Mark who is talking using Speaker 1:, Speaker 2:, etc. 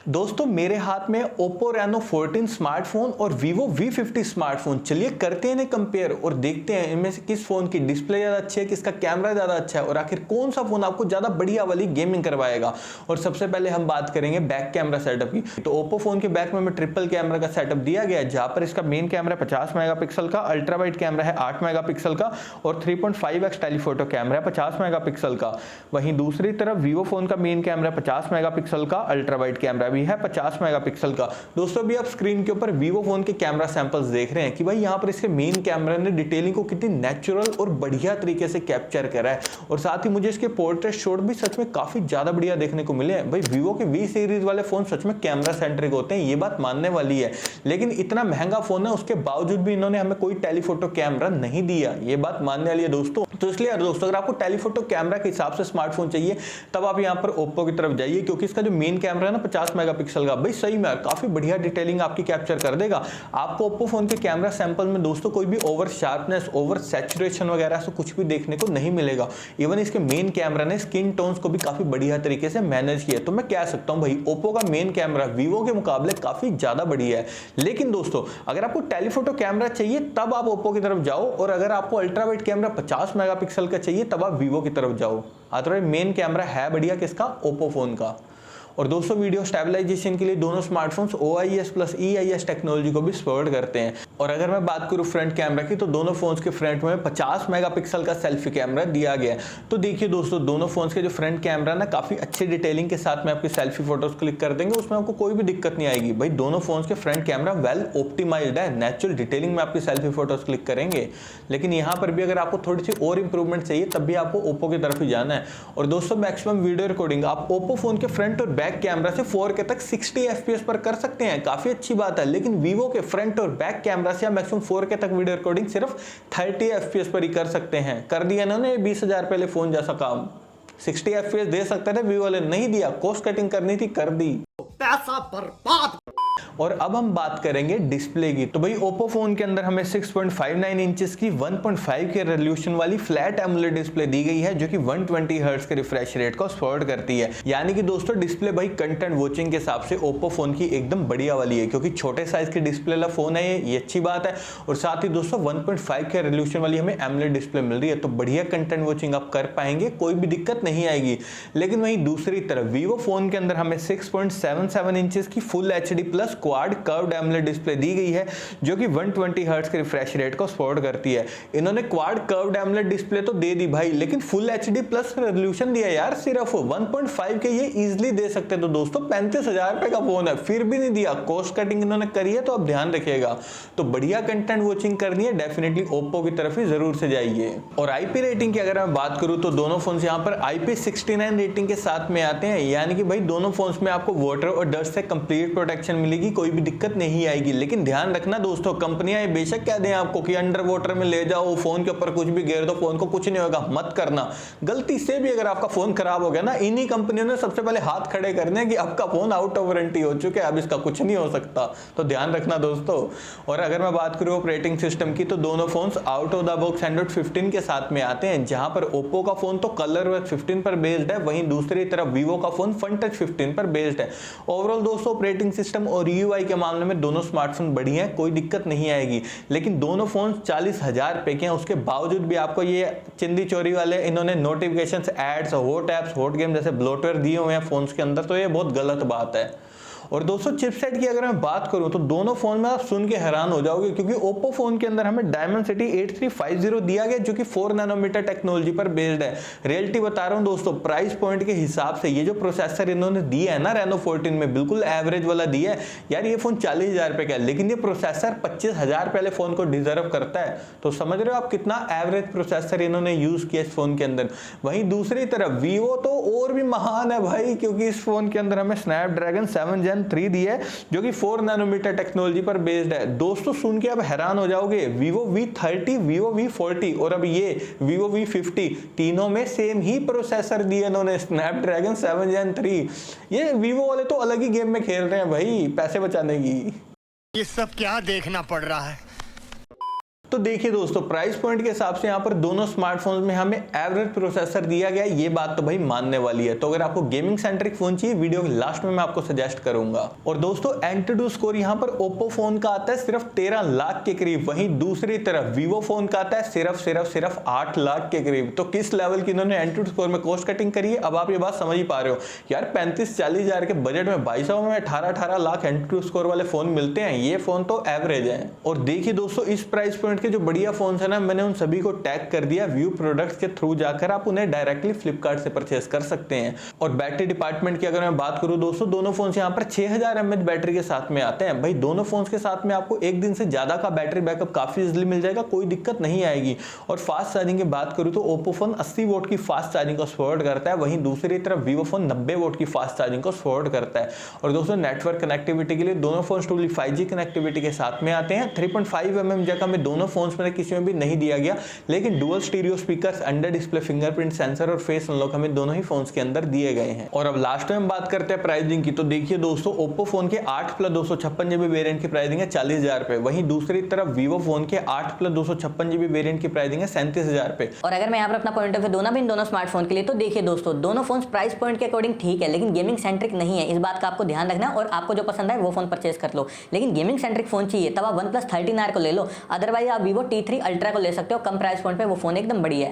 Speaker 1: दोस्तों मेरे हाथ में Oppo Reno 14 स्मार्टफोन और Vivo V50 स्मार्टफोन। चलिए करते हैं इन्हें कंपेयर और देखते हैं इनमें से किस फोन की डिस्प्ले ज़्यादा अच्छी है, किसका कैमरा ज़्यादा अच्छा है और आखिर कौन सा फोन आपको ज़्यादा बढ़िया वाली गेमिंग करवाएगा। और सबसे पहले हम बात करेंगे बैक कैमरा सेटअप की। तो Oppo फोन के बैक में ट्रिपल कैमरा का सेटअप दिया गया है, जहाँ पर इसका मेन कैमरा 50 मेगापिक्सल का, अल्ट्रा वाइड कैमरा है 8 मेगापिक्सल का और 3.5x टेलीफोटो कैमरा है 50 मेगापिक्सल का। वहीं दूसरी तरफ Vivo फोन का मेन कैमरा 50 मेगापिक्सल का, अल्ट्रा वाइड कैमरा भी है 50 मेगापिक्सल का। दोस्तों अभी आप स्क्रीन के ऊपर Vivo फोन के कैमरा सैंपल्स देख रहे हैं कि भाई यहाँ पर इसके मेन कैमरा ने डिटेलिंग को कितनी नेचुरल और बढ़िया तरीके से कैप्चर करा है और साथ ही मुझे इसके पोर्ट्रेट शॉट भी सच में काफी ज्यादा बढ़िया देखने को मिले हैं। भाई Vivo के V सीरीज वाले फोन सच में कैमरा सेंट्रिक होते हैं, ये बात मानने वाली है, लेकिन इतना महंगा फोन है उसके बावजूद भी इन्होंने हमें कोई टेलीफोटो कैमरा नहीं दिया, ये बात मानने वाली है दोस्तों। तो इसलिए दोस्तों अगर आपको टेलीफोटो कैमरा के हिसाब से स्मार्टफोन चाहिए तब आप यहाँ पर Oppo की तरफ जाइए, क्योंकि इसका जो मेन कैमरा है ना 50 मेगापिक्सल का, भाई सही में काफी बढ़िया डिटेलिंग आपकी कैप्चर कर देगा। आपको Oppo फोन के कैमरा सैंपल में दोस्तों कोई भी ओवर शार्पनेस, ओवर सैचुरेशन वगैरह ऐसा कुछ भी देखने को नहीं मिलेगा। इवन इसके मेन कैमरा ने स्किन टोन्स को भी काफी बढ़िया तरीके से मैनेज किया। तो मैं कह सकता हूं भाई Oppo का मेन कैमरा Vivo के मुकाबले काफी ज्यादा बढ़िया है। लेकिन दोस्तों अगर आपको टेलीफोटो कैमरा चाहिए तब आप Oppo की तरफ जाओ, और अगर आपको अल्ट्रा वाइड कैमरा 50 मेगापिक्सल का चाहिए तब आप Vivo की तरफ जाओ। अदरवाइज मेन कैमरा है बढ़िया किसका, Oppo फोन का। और दोस्तों वीडियो स्टेबलाइजेशन के लिए दोनों smartphones OIS plus EIS technology को भी सपोर्ट करते हैं। और अगर मैं बात करूं फ्रंट कैमरा की, तो दोनों फोन्स के फ्रंट में 50 मेगापिक्सल का सेल्फी कैमरा दिया गया है। तो देखिए दोस्तों दोनों फोन्स के जो फ्रंट कैमरा ना काफी अच्छी डिटेलिंग के साथ में आपकी सेल्फी फोटोज क्लिक कर देंगे, उसमें आपको कोई भी दिक्कत नहीं आएगी। भाई दोनों फोन्स के फ्रंट कैमरा वेल ऑप्टिमाइज्ड है, नेचुरल डिटेलिंग में आपकी सेल्फी फोटोज क्लिक करेंगे। लेकिन यहाँ पर भी अगर आपको थोड़ी सी और इंप्रूवमेंट चाहिए तब भी आपको Oppo की तरफ ही जाना है। और दोस्तों मैक्सिमम वीडियो रिकॉर्डिंग आप Oppo फोन के फ्रंट और बैक कैमरा से 4K तक 60 FPS पर कर सकते हैं, काफी अच्छी बात है। लेकिन Vivo के फ्रंट और बैक कैमरा से आप मैक्सिमम 4K तक वीडियो रिकॉर्डिंग सिर्फ 30 FPS पर ही कर सकते हैं। कर दिया इन्होंने 20,000 पहले फोन जैसा काम। 60 FPS दे सकते थे Vivo वाले, नहीं दिया, कॉस्ट कटिंग करनी थी, कर दी, पैसा बर्बाद। और अब हम बात करेंगे डिस्प्ले की। तो भाई Oppo फोन के अंदर हमें 6.59 इंचेस की 1.5 के रेजोल्यूशन वाली फ्लैट एमोलेड डिस्प्ले दी गई है, जो कि 120 हर्ट्ज के रिफ्रेश रेट को सपोर्ट करती है। यानी कि दोस्तों डिस्प्ले भाई कंटेंट वॉचिंग के हिसाब से Oppo फोन की एकदम बढ़िया वाली है, क्योंकि छोटे साइज के डिस्प्ले वाला फोन है ये अच्छी बात है। और साथ ही दोस्तों 1.5 के रेजोल्यूशन वाली हमें एमोलेड डिस्प्ले मिल रही है, तो बढ़िया कंटेंट वॉचिंग आप कर पाएंगे, कोई भी दिक्कत नहीं आएगी। लेकिन वहीं दूसरी तरफ Vivo फोन के अंदर हमें 6.77 इंचेस की full HD plus quad curved AMOLED display दी गई है, जो कि 120 हर्ट्ज के रिफ्रेश रेट को सपोर्ट करती है। इन्होंने क्वाड कर्व्ड एमोलेड डिस्प्ले तो दे दी भाई, लेकिन फुल HD प्लस रेजोल्यूशन दिया यार, सिर्फ 1.5 के ये इजीली दे सकते। तो दोस्तों 35,000 रुपए का फोन है, फिर भी नहीं दिया, कॉस्ट कटिंग इन्होंने करी है, तो आप ध्यान रखिएगा। तो बढ़िया कंटेंट वॉचिंग करनी है, डेफिनेटली Oppo की तरफ ही जरूर से जाइए। और IP रेटिंग की अगर मैं बात करूं तो दोनों फोन यहाँ पर IP69 रेटिंग के साथ में आते हैं, यानी कि भाई दोनों फोन में आपको वाटर और डस्ट से कंप्लीट प्रोटेक्शन मिलेगी, कोई भी दिक्कत नहीं आएगी। लेकिन ध्यान रखना दोस्तों, कंपनियां बेशक कह दें आपको कि अंडर वाटर में ले जाओ, फोन के ऊपर कुछ भी गिर दो, फोन को कुछ नहीं होगा, मत करना। गलती से भी अगर आपका फोन खराब हो गया ना, इन्हीं कंपनियों ने सबसे पहले हाथ खड़े करने कि आपका फोन आउट ऑफ वारंटी हो चुका है, अब इसका कुछ नहीं हो सकता। तो ध्यान रखना दोस्तों। और अगर मैं बात करूं ऑपरेटिंग सिस्टम की, तो दोनों phone out of the box Android 15 के साथ में आते हैं, जहां पर Oppo का फोन तो ColorOS 15 पर बेस्ड है, वहीं दूसरी तरफ Vivo का फोन FunTouch 15 पर बेस्ड है। ओवरऑल दोस्तों ऑपरेटिंग सिस्टम और UI के मामले में दोनों स्मार्टफोन बढ़िया है, कोई दिक्कत नहीं आएगी। लेकिन दोनों फोन 40,000 रुपए के हैं, उसके बावजूद भी आपको ये चिंदी चोरी वाले इन्होंने notifications, ads, hot apps, hot game जैसे ब्लोटवेयर दिए हुए हैं फोन्स के अंदर, तो ये बहुत गलत बात है। और दोस्तों चिपसेट की अगर मैं बात करूं तो दोनों फोन में आप सुन के हैरान हो जाओगे, क्योंकि Oppo फोन के अंदर हमें Dimensity 8350 दिया गया, जो कि 4 नैनोमीटर टेक्नोलॉजी पर बेस्ड है। रियलिटी बता रहा हूं दोस्तों, प्राइस पॉइंट के हिसाब से ये जो प्रोसेसर इन्होंने दिया है ना Reno 14 में, बिल्कुल एवरेज वाला दिया है यार। ये फोन 40,000 रुपए का है, लेकिन ये प्रोसेसर 25,000 पहले फोन को डिजर्व करता है। तो समझ रहे हो आप कितना एवरेज प्रोसेसर इन्होंने यूज किया इस फोन के अंदर। वहीं दूसरी तरफ Vivo तो और भी महान है भाई, क्योंकि इस फोन के अंदर हमें Snapdragon 7 Gen 3 दी है, जो कि 4 नैनोमीटर टेक्नोलॉजी पर बेस्ड है। दोस्तों सुन के अब हैरान हो जाओगे, Vivo V30, Vivo V40 और अब ये Vivo V50, तीनों में सेम ही प्रोसेसर दिए इन्होंने, Snapdragon 7 Gen 3। ये Vivo वाले तो अलग ही गेम में खेल रहे हैं भाई, पैसे बचाने की।
Speaker 2: ये सब क्या देखना पड़ रहा है।
Speaker 1: तो देखिए दोस्तों, प्राइस पॉइंट के हिसाब से यहाँ पर दोनों स्मार्टफोन्स में हमें एवरेज प्रोसेसर दिया गया है, ये बात तो भाई मानने वाली है। तो अगर आपको गेमिंग सेंट्रिक फोन चाहिए, वीडियो के लास्ट में मैं आपको सजेस्ट करूंगा। और दोस्तों एंट्री स्कोर यहाँ पर ओप्पो फोन का आता है सिर्फ 13 लाख के करीब, वहीं दूसरी तरफ वीवो फोन का आता है सिर्फ 8 लाख के करीब। तो किस लेवल की इन्होंने एंट्री स्कोर में कॉस्ट कटिंग करी है, अब आप ये बात समझ ही पा रहे हो यार। 35-40 हजार के बजट में भाई साहब में 18-18 लाख एंट्री स्कोर वाले फोन मिलते हैं, ये फोन तो एवरेज है। और देखिए दोस्तों, इस प्राइस पॉइंट के जो बढ़िया फोन है ना, मैंने उन सभी को टैग कर दिया व्यू प्रोडक्ट्स के थ्रू, जाकर आप उन्हें डायरेक्टली फ्लिपकार्ट से परचेस कर सकते हैं। और बैटरी डिपार्टमेंट की अगर मैं बात करूं दोस्तों, दोनों फोन यहाँ पर 6000 mAh बैटरी के साथ में आते हैं। भाई दोनों फोन के साथ में आपको एक दिन से ज्यादा का बैटरी बैकअप काफी इजीली मिल जाएगा, कोई दिक्कत नहीं आएगी। और फास्ट चार्जिंग की बात करूं तो ओप्पो फोन 80 वोट की फास्ट चार्जिंग को सपोर्ट करता है, वहीं दूसरी तरफ वीवो फोन 90 वोट की फास्ट चार्जिंग को सपोर्ट करता है। और दोस्तों नेटवर्क कनेक्टिविटी के लिए दोनों फोन ट्रूली 5G कनेक्टिविटी के साथ में आते हैं। 3.5 mm जैक हमें दोनों फोन में किसी में भी नहीं दिया गया, लेकिन dual stereo speakers, under display fingerprint sensor और फेस अनलॉक हमें दोनों ही फोन्स के अंदर दिए गए हैं। और अब लास्ट में हम बात करते हैं प्राइसिंग की। तो देखिए दोस्तों, ओप्पो फोन के 8+256GB वेरिएंट की प्राइसिंग है 40,000 रुपए, वहीं दूसरी तरफ वीवो फोन के 8+256GB वेरिएंट की प्राइसिंग है 37,000 रुपए।
Speaker 2: और अगर मैं यहाँ पर अपना पॉइंट ऑफ व्यू दूं ना भी इन दोनों स्मार्टफोन के लिए, तो देखिए दोस्तों, दोनों फोन प्राइस पॉइंट के अकॉर्डिंग ठीक है, लेकिन गेमिंग सेंट्रिक नहीं है, इस बात का आपको ध्यान रखना। और आपको जो पसंद है वो फोन परचेस कर लो, लेकिन गेमिंग सेंट्रिक फोन चाहिए तब आप OnePlus 13R को ले लो, अदरवाइज आप Vivo T3 Ultra को ले सकते हो, कम प्राइस पॉइंट पे वो फोन एकदम बढ़िया है।